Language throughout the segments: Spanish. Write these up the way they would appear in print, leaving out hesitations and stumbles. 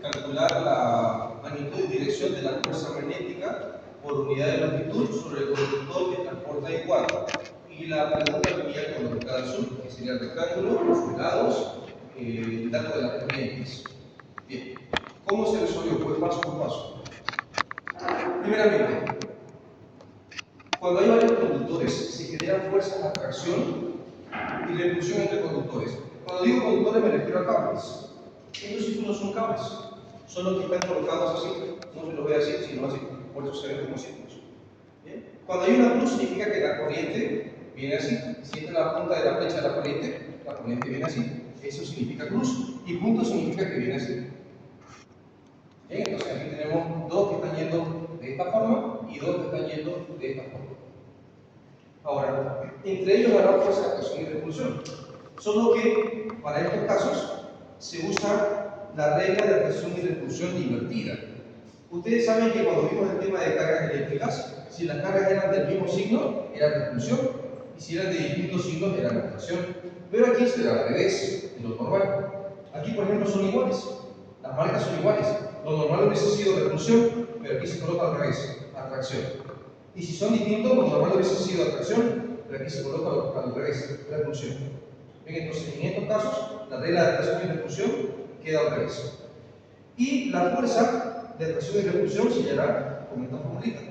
calcular la magnitud y dirección de la fuerza magnética por unidad de longitud sobre el conductor que transporta igual. Y la pregunta venía con lo de cada azul, que sería el rectángulo, los lados, el dato de las corrientes. Bien, ¿cómo se resolvió? Pues paso por paso. Primeramente, cuando hay varios conductores, se generan fuerzas de atracción y repulsión entre conductores. Cuando digo conductores me refiero a cables. Estos sí no son cables, son los que están colocados así, no se los voy a decir, sino así, por eso se ven como círculos. ¿Bien? Cuando hay una cruz significa que la corriente viene así. Si esta es la punta de la flecha de la corriente viene así. Eso significa cruz. Y punto significa que viene así. Bien, entonces aquí tenemos dos que están yendo de esta forma y dos que están yendo de esta forma. Ahora, entre ellos habrá fuerza de atracción y repulsión. Solo que para estos casos se usa la regla de atracción y repulsión invertida. Ustedes saben que cuando vimos el tema de cargas eléctricas, si las cargas eran del mismo signo, era repulsión, y si eran de distintos signos, era atracción. Pero aquí será al revés de lo normal. Aquí, por ejemplo, son iguales, las marcas son iguales. Lo normal hubiese sido repulsión, pero aquí se coloca al revés, atracción. Y si son distintos, lo normal hubiese sido atracción, pero aquí se coloca al revés, repulsión. Bien, entonces, en estos casos, la regla de atracción y repulsión queda al revés. Y la fuerza de atracción y repulsión se hallará con esta formulita.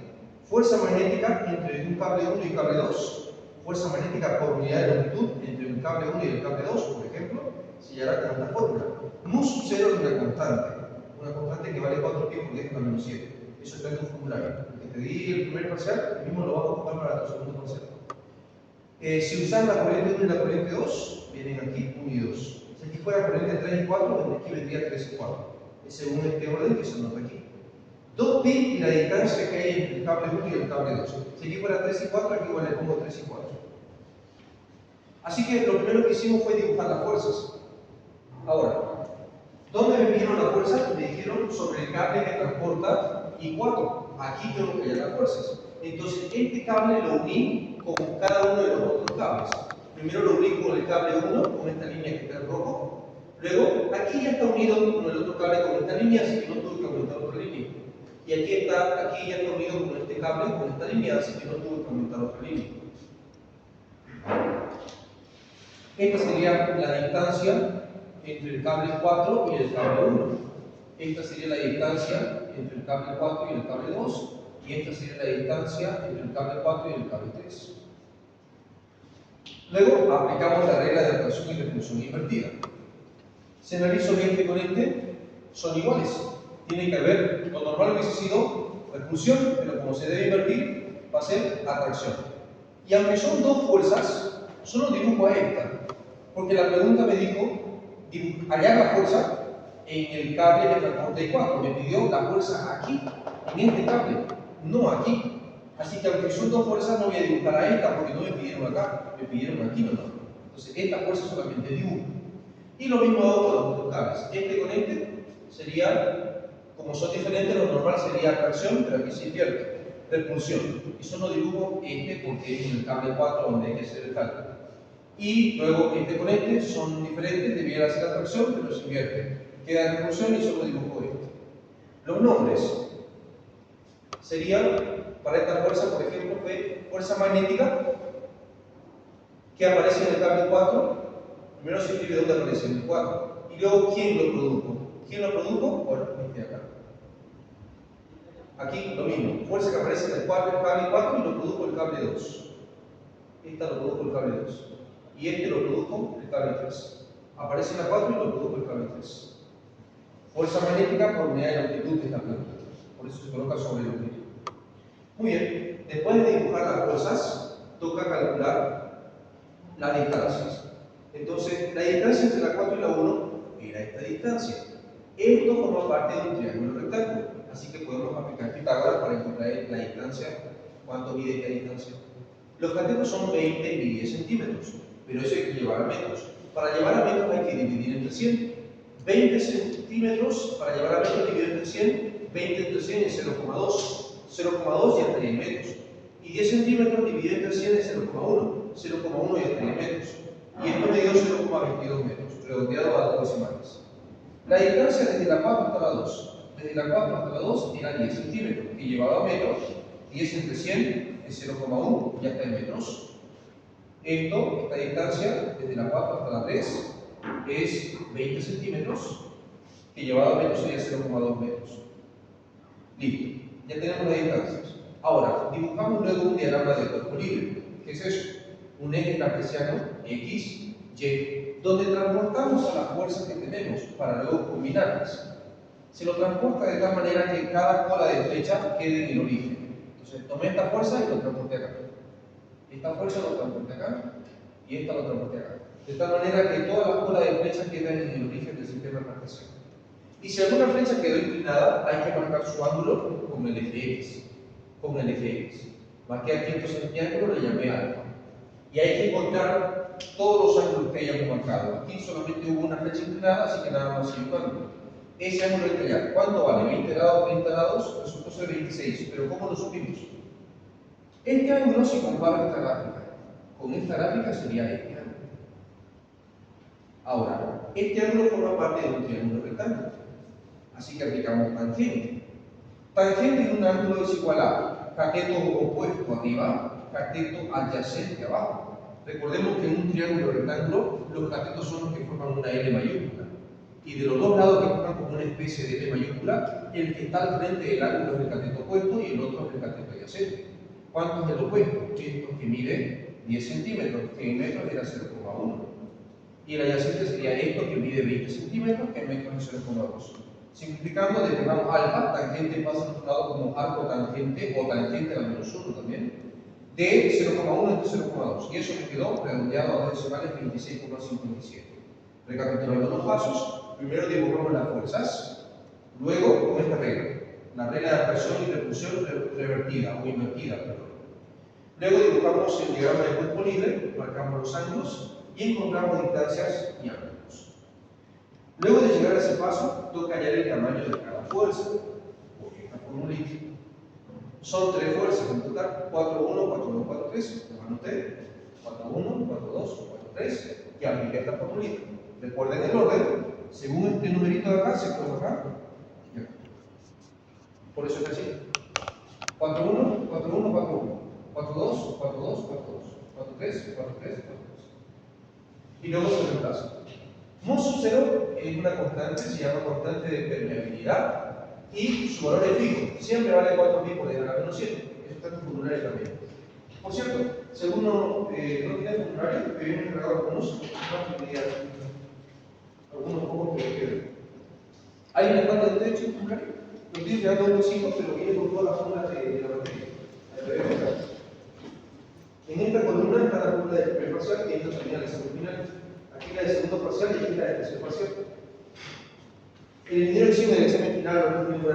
Fuerza magnética entre un cable 1 y cable 2. Fuerza magnética por unidad de longitud entre un cable 1 y el cable 2, por ejemplo, se hallará con esta fórmula. Mu sub 0 es una constante que vale 4 pi por 10 a la menos 7. Eso está en tu formulario. El que te di el primer parcial, el mismo lo vas a ocupar para tu segundo parcial. Si usas la corriente 1 y la corriente 2, vienen aquí 1 y 2. Si aquí fuera corriente 3 y 4, aquí vendría 3 y 4. Es según este orden que se anota aquí. 2pi y la distancia que hay entre el cable 1 y el cable 2. Si aquí fuera 3 y 4, aquí igual le pongo 3 y 4. Así que lo primero que hicimos fue dibujar las fuerzas. Ahora, ¿dónde me midieron las fuerzas? Me dijeron sobre el cable que transporta I4. Aquí tengo que hallar las fuerzas. Entonces, este cable lo uní con cada uno de los otros cables. Primero lo uní con el cable 1, con esta línea que está en rojo. Luego, aquí ya está unido con el otro cable con esta línea, así que no tuve que aumentar otra línea. Y aquí ya está unido con este cable con esta línea, así que no tuve que aumentar otra línea. Esta sería la distancia entre el cable 4 y el cable 1. Esta sería la distancia entre el cable 4 y el cable 2. Y esta sería la distancia entre el cable 4 y el cable 3. Luego aplicamos la regla de atracción y repulsión invertida. Si analizo este con este, son iguales. Tiene que haber, lo normal hubiese sido repulsión, pero como se debe invertir, va a ser atracción. Y aunque son dos fuerzas, solo dibujo a esta. Porque la pregunta me dijo, hallar la fuerza en el cable que transporta I4. Me pidió la fuerza aquí, en este cable, no aquí. Así que aunque son dos fuerzas, no voy a dibujar a esta porque no me pidieron acá, me pidieron aquí nomás. Entonces, esta fuerza solamente dibujo. Y lo mismo hago con los otros cables. Este con este sería, como son diferentes, lo normal sería atracción, pero aquí se invierte, repulsión. Y solo dibujo este porque es en el cable 4 donde hay que hacer el cálculo. Y luego este con este son diferentes, debiera ser atracción, pero se invierte. Queda repulsión y solo dibujo este. Los nombres serían, para esta fuerza, por ejemplo, fue fuerza magnética, que aparece en el cable 4. Primero se escribe dónde aparece en el 4. Y luego, ¿quién lo produjo? ¿Quién lo produjo? Bueno, este acá. Aquí lo mismo. Fuerza que aparece en el cable 4 y lo produjo el cable 2. Esta lo produjo el cable 2. Y este lo produjo el cable 3. Aparece en la 4 y lo produjo el cable 3. Fuerza magnética por unidad de longitud de esta planta. Por eso se coloca sobre longitud. Muy bien. Después de dibujar las fuerzas, toca calcular las distancias. Entonces, la distancia entre la 4 y la 1 era esta distancia. Esto forma parte de un triángulo rectángulo, así que podemos aplicar Pitágoras para encontrar la distancia. ¿Cuánto mide esta distancia? Los catetos son 20 y 10 centímetros, pero eso hay que llevar a metros. Para llevar a metros hay que dividir entre 100. 20 centímetros para llevar a metros dividido entre 100, 20 entre 100 es 0,2. 0,2 ya estaría en metros. Y 10 centímetros dividido entre 100 es 0,1. 0,1 ya estaría en metros. Y esto me dio 0,22 metros, redondeado a 2 decimales. La distancia desde la 4 hasta la 2. Desde la 4 hasta la 2 era 10 centímetros, que llevado a metros, 10 entre 100 es 0,1, ya está en metros. Esta distancia desde la 4 hasta la 3 es 20 centímetros, que llevado a metros sería 0,2 metros. Listo, ya tenemos las distancias. Ahora, dibujamos luego un diagrama de cuerpo libre. ¿Qué es eso? Un eje cartesiano X, Y, donde transportamos a las fuerzas que tenemos para luego combinarlas. Se lo transporta de tal manera que cada cola de flecha quede en el origen. Entonces, tomé esta fuerza y lo transporté acá. Esta fuerza lo transporté acá y esta lo transporté acá. De tal manera que todas las colas de flecha quedan en el origen del sistema cartesiano. Y si alguna flecha quedó inclinada, hay que marcar su ángulo con el eje X. Con el eje X. Marqué aquí entonces el triángulo, le llamé alfa. Y hay que encontrar todos los ángulos que hayamos marcado. Aquí solamente hubo una flecha inclinada, así que nada más hay un ángulo. Ese ángulo hay que hallar. ¿Cuánto vale? 20 grados, 30 grados, resultó ser 26. Pero ¿cómo lo supimos? Este ángulo se compara a esta gráfica. Con esta gráfica sería este ángulo. Ahora, este ángulo forma parte de un triángulo rectángulo. Así que aplicamos tangente. Tangente de un ángulo es igual a cateto opuesto arriba, cateto adyacente abajo. Recordemos que en un triángulo rectángulo los catetos son los que forman una L mayúscula. Y de los dos lados que forman como una especie de L mayúscula, el que está al frente del ángulo es el cateto opuesto y el otro es el cateto adyacente. ¿Cuánto es el opuesto? Esto que mide 10 centímetros, que en metros era 0,1. Y el adyacente sería esto que mide 20 centímetros, que en metros es 0,2. Simplificando, despejamos alfa, tangente pasa a otro lado como arco tangente o tangente a la menos 1 también, de 0,1 entre 0,2. Y eso me quedó redondeado a 2 decimales 26,57. Recapitulando los pasos, primero dibujamos las fuerzas, luego con esta regla, la regla de atracción y repulsión revertida o invertida, perdón. Luego dibujamos el diagrama de cuerpo libre, marcamos los ángulos y encontramos distancias y ángulos. Luego de llegar a ese paso, toca hallar el tamaño de cada fuerza, porque esta formulita. Son 3 fuerzas en total, 4, 1, 4, 2, 4, 3, lo anoté, 4, 1, 4, 2, 4, 3, y apliqué esta formulita. Recuerden el orden, según este numerito de acá, se coloca acá. Por eso es así. 4, 1, 4, 1, 4, 1, 4, 2, 4, 2, 4, 2, 4, 3, 4, 3, 4, 3. Y luego se reemplaza. Mu sub 0 es una constante, se llama constante de permeabilidad y su valor es fijo. Siempre vale 4pi por 10 a la menos 7. Eso está en tu formulario también. Por cierto, si alguno no tiene formulario, que viene encargado algunos, algunos pocos que queden. ¿Alguien le falta el techo en formulario? Lo estoy entregando un besito, pero viene con todas las fórmulas de la materia. En esta columna está la fórmula del primer parcial y esta también la examen final. Aquí la de segundo parcial y aquí la de tercer parcial. El dinero exime del examen final lo que tiene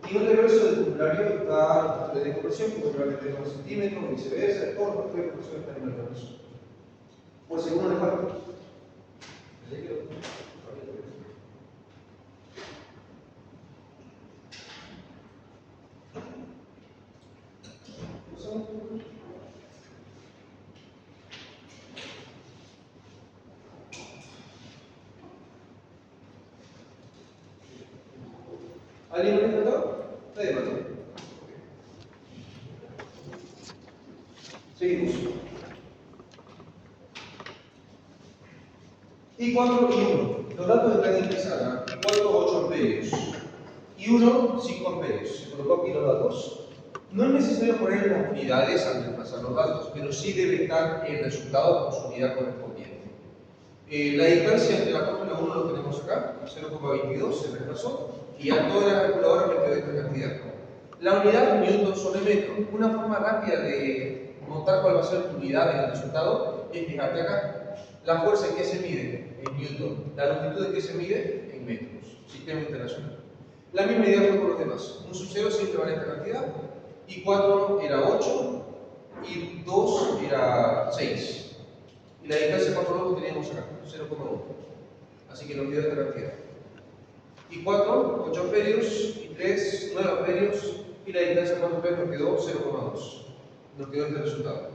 y en el reverso del formulario está la de conversión, que puede llevar de 3 centímetros, viceversa, todos los de conversión están en el reverso. Por si alguno le falta. ¿Alguien me ha faltado? Nadie más. Seguimos. Y 4 y 1. Los datos están en pizarra. 4, 8 amperios. Y 1, 5 amperios. Se colocó aquí los datos. No es necesario poner las unidades al desplazar los datos, pero sí debe estar el resultado con su unidad correspondiente. La distancia entre la 4 y la 1 lo tenemos acá, 0,22, se reemplazó, y a toda la calculadora me quedó esta cantidad. La unidad newton sobre metro. Una forma rápida de notar cuál va a ser tu unidad en el resultado es fijarte acá. La fuerza en que se mide en newton, la longitud en que se mide en metros. Sistema internacional. La misma idea fue por los demás. Un sub 0 siempre vale esta cantidad, y 4 era 8, y 2 era 6. Y la distancia 4 lo teníamos acá, 0,1. Así que nos quedó esta cantidad. Y 4, 8 amperios, y 3, 9 amperios, y la distancia 4 amperios nos quedó 0,2. Nos quedó este resultado.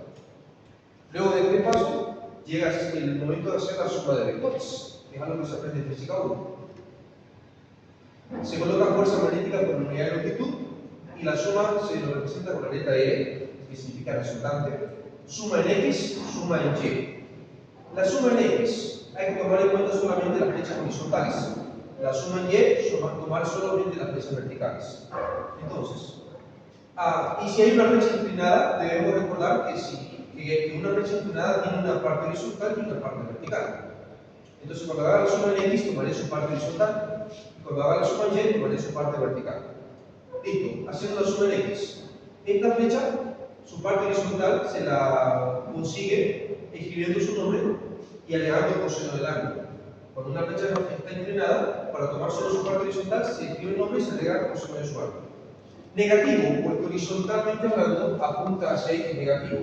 Luego de este paso, llega el momento de hacer la suma de vectores, que es algo que se aprende en física 1. se coloca fuerza magnética por unidad de longitud y la suma se lo representa con la letra L, que significa resultante. Suma en X, suma en Y. La suma en X hay que tomar en cuenta solamente las flechas horizontales. La suma en Y, tomar solamente las flechas verticales. Entonces, y si hay una flecha inclinada, debemos recordar que una flecha inclinada tiene una parte horizontal y una parte vertical. Entonces, cuando haga la suma en X, tomaré su parte horizontal. Y cuando haga la suma en Y, tomaré su parte vertical. Listo, haciendo la suma en X. Esta flecha, su parte horizontal, se la consigue escribiendo su nombre y alegando el coseno del ángulo. Cuando una flecha está inclinada, para tomar solo su parte horizontal, se escribe el nombre y se alega el coseno de su ángulo. Negativo, porque horizontalmente hablando apunta hacia X negativo.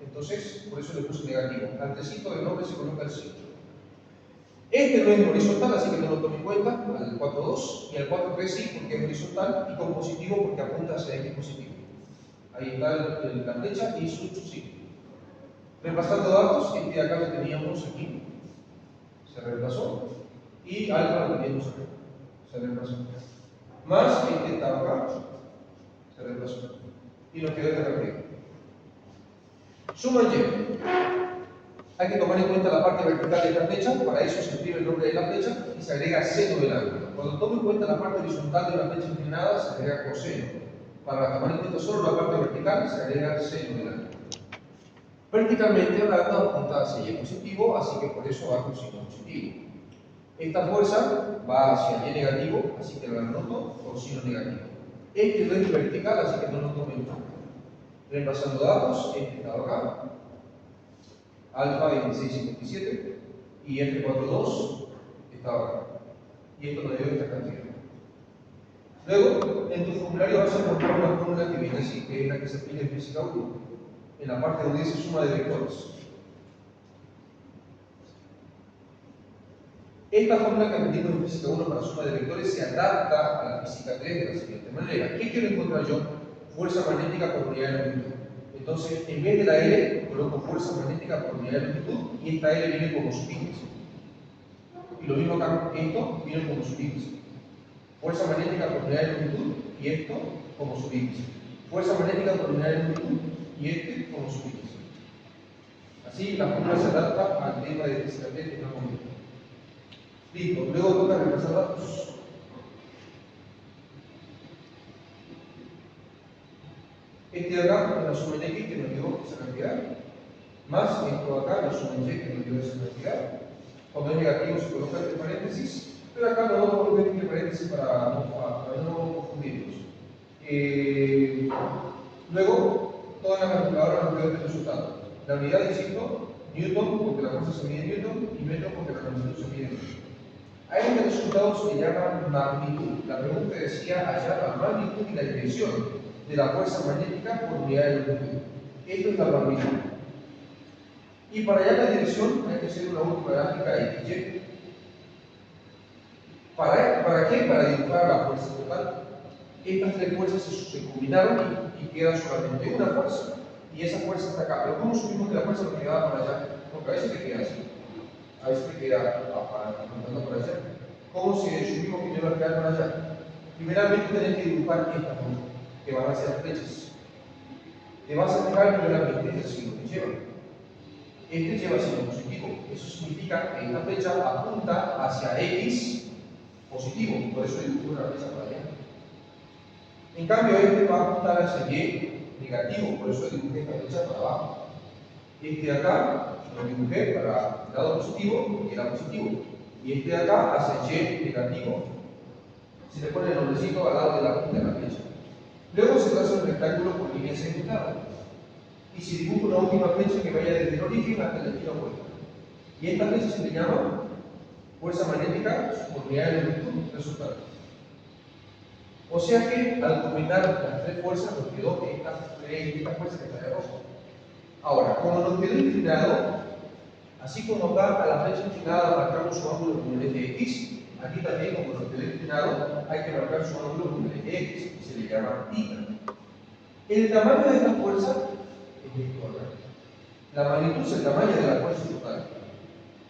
Entonces, por eso le puse negativo. Antecito del nombre se coloca el signo. Este no es horizontal, así que no lo tomen en cuenta, al 4,2 y al 4,3 sí, porque es horizontal, y con positivo porque apunta hacia X positivo. Ahí está la flecha y su signo. Repasando datos, este de acá lo teníamos aquí, se reemplazó, y alfa lo teníamos aquí, se reemplazó. Más este estaba acá, se reemplazó. Y nos quedó esta cantidad. Suma Y. Hay que tomar en cuenta la parte vertical de esta flecha, para eso se escribe el nombre de la flecha y se agrega seno del ángulo. Cuando tome en cuenta la parte horizontal de una flecha inclinada, se agrega coseno. Para tomar en cuenta solo la parte vertical, se agrega seno del ángulo. Verticalmente hablando, apunta hacia Y positivo, así que por eso va con signo positivo. Esta fuerza va hacia Y negativo, así que la anoto con signo negativo. Este no es vertical, así que no lo tomen en cuenta. Reemplazando datos, este estaba acá, alfa 2657, y este 42 estaba acá. Y esto nos dio esta cantidad. Luego, en tu formulario vas a encontrar una fórmula que viene así, que es la que se aplica en física 1, en la parte donde dice suma de vectores. Esta fórmula que aprendimos en física 1 para suma de vectores se adapta a la física 3 de la siguiente manera. ¿Qué quiero encontrar yo? Fuerza magnética por unidad de longitud. Entonces, en vez de la L, coloco fuerza magnética por unidad de longitud y esta L viene como subíndice. Y lo mismo acá, esto viene como subíndice. Fuerza magnética por unidad de longitud y esto como subíndice. Fuerza magnética por unidad de longitud y este como subíndice. Así la fórmula se adapta al tema de física 3 que estamos viendo. Listo, luego toca repasar datos. Este de acá es la suma en X que nos dio esa cantidad, más esto de acá, la suma en Y que nos dio esa cantidad. Cuando es negativo se coloca entre paréntesis, pero acá lo vamos a colocar entre paréntesis para no confundirnos. Luego, toda la calculadora nos dio este resultado. La unidad, insisto, Newton, porque la fuerza se mide en Newton, y metro porque la longitud se mide en metro. A este resultado se le llama magnitud. La pregunta decía hallar la magnitud y la dirección de la fuerza magnética por unidad de longitud. Esto es la magnitud. Y para hallar la dirección hay que hacer una última gráfica XY. ¿Para qué? Para dibujar la fuerza total. Estas tres fuerzas se combinaron y queda solamente una fuerza. Y esa fuerza está acá. Pero ¿cómo supimos que la fuerza no quedaba para allá? Porque a veces te queda así. A veces te queda apuntando para allá. ¿Cómo se supimos que no iba a quedar para allá? Primeramente tenés que dibujar estas dos, que van a ser las flechas. Te vas a fijar primeramente el signo que lleva. Este lleva signo positivo. Eso significa que esta flecha apunta hacia X positivo. Por eso dibujé una flecha para allá. En cambio, este va a apuntar hacia Y negativo. Por eso dibujé esta flecha para abajo. Este de acá lo dibujé para el lado positivo y era positivo. Y este de acá hacia Y negativo. Se le pone el nombrecito al lado de la punta de la flecha. Luego se traza un rectángulo por línea segmentada. Y se dibuja una última flecha que vaya desde el origen hasta la esquina opuesta. Y esta flecha se le llama fuerza magnética por unidad de longitud resultante. O sea que al combinar las tres fuerzas nos quedó esta fuerza que está de rojo. Ahora, como nos quedó inclinado, así como acá a la flecha inclinada marcamos su ángulo con el eje X, aquí también como nos quedó inclinado hay que marcar su ángulo con el eje X, que se le llama θ. El tamaño de esta fuerza es esto acá. La magnitud es el tamaño de la fuerza total.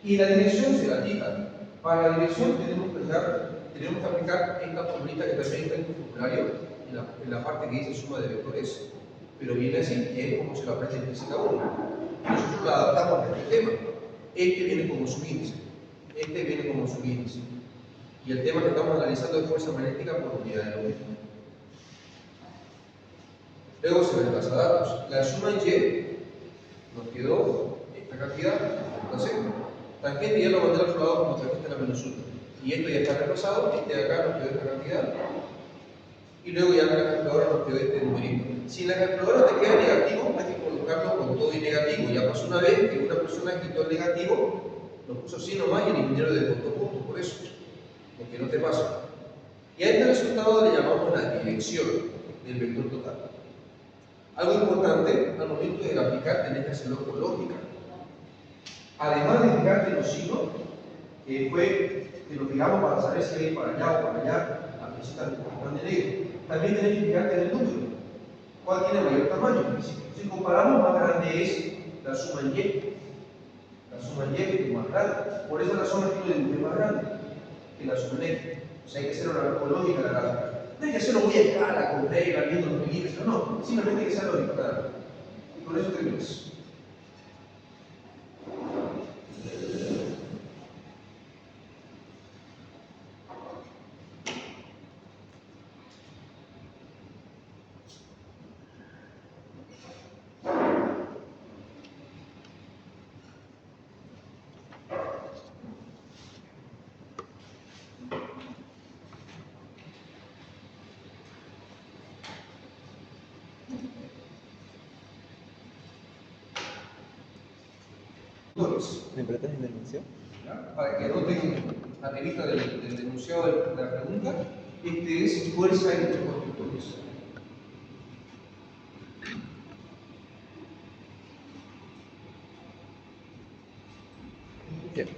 Y la dirección será θ. Para la dirección tenemos que hallar tenemos que aplicar esta formulita que también está en tu formulario, en la parte que dice suma de vectores, pero viene así, que es como se lo aprende en física 1. Nosotros lo adaptamos a este tema. Este viene como subíndice, este viene como subíndice. Y el tema que estamos analizando es fuerza magnética por unidad de longitud. Luego se ven los datos. La suma en Y nos quedó esta cantidad, entonces, tangente ya lo mandé al otro lado como tangente a la menos 1. Y esto ya está reemplazado, este de acá nos quedó esta cantidad. Y luego ya en la calculadora nos quedó este numerito. Si en la calculadora te queda negativo, hay que colocarlo con todo y negativo. Ya pasó una vez que una persona quitó el negativo, lo puso así nomás y el ingeniero descontó puntos por eso. Porque no te pasa. Y a este resultado le llamamos la dirección del vector total. Algo importante, al momento de graficar tenés que hacerlo con lógica. Además de fijarte los signos, que lo fijamos para saber si hay para allá o para allá, la flechita están de negro. También tenés que fijarte en el número. ¿Cuál tiene mayor tamaño? Si comparamos, más grande es la suma en Y. La suma en Y es más grande. Por esa razón aquí lo dibujé más grande que la suma en X. O sea, hay que hacer una lógica la gráfica. No hay que hacerlo muy a escala, con regla, viendo los milímetros, no. Simplemente hay que hacerlo lógica, nada. Y con eso terminas. ¿Me prestas el enunciado? Para que noten la revista del enunciado de la pregunta, este es fuerza entre conductores. Bien.